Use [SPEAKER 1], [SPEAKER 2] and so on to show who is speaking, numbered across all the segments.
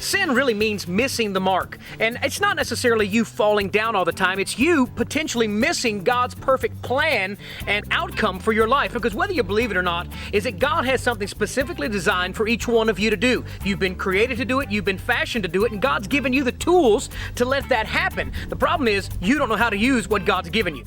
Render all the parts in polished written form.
[SPEAKER 1] Sin really means missing the mark. And it's not necessarily you falling down all the time. It's you potentially missing God's perfect plan and outcome for your life. Because whether you believe it or not, is that God has something specifically designed for each one of you to do. You've been created to do it. You've been fashioned to do it. And God's given you the tools to let that happen. The problem is you don't know how to use what God's given you.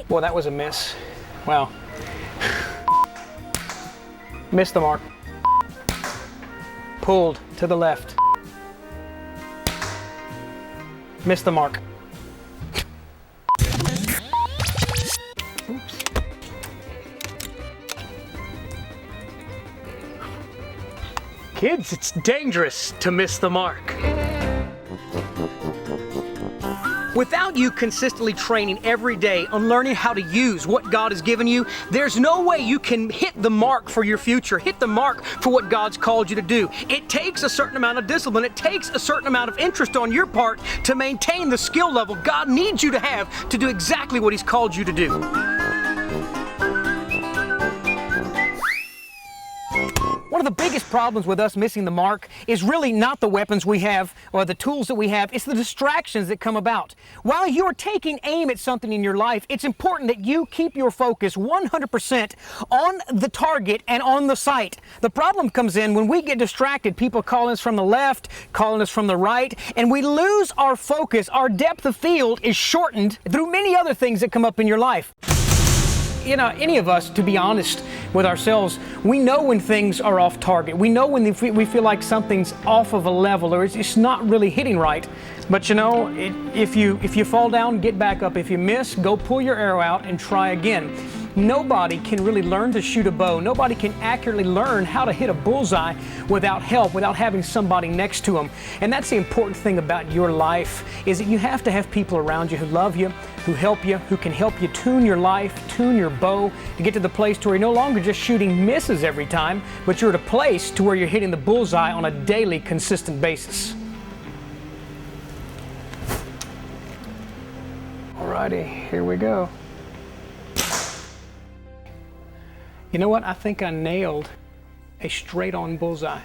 [SPEAKER 1] Boy, that was a miss. Wow. Missed the mark. Pulled to the left. Missed the mark. Oops. Kids, it's dangerous to miss the mark. Without you consistently training every day on learning how to use what God has given you, there's no way you can hit the mark for your future, hit the mark for what God's called you to do. It takes a certain amount of discipline. It takes a certain amount of interest on your part to maintain the skill level God needs you to have to do exactly what He's called you to do. One of the biggest problems with us missing the mark is really not the weapons we have or the tools that we have, it's the distractions that come about. While you're taking aim at something in your life, it's important that you keep your focus 100% on the target and on the sight. The problem comes in when we get distracted, people calling us from the left, calling us from the right, and we lose our focus. Our depth of field is shortened through many other things that come up in your life. You know, any of us, to be honest with ourselves, we know when things are off target. We know when we feel like something's off of a level or it's not really hitting right. But you know, if you fall down, get back up. If you miss, go pull your arrow out and try again. Nobody can really learn to shoot a bow. Nobody can accurately learn how to hit a bullseye without help, without having somebody next to them. And that's the important thing about your life, is that you have to have people around you who love you, who help you, who can help you tune your life, tune your bow, to get to the place to where you're no longer just shooting misses every time, but you're at a place to where you're hitting the bullseye on a daily, consistent basis. Alrighty, here we go. You know what? I think I nailed a straight-on bullseye.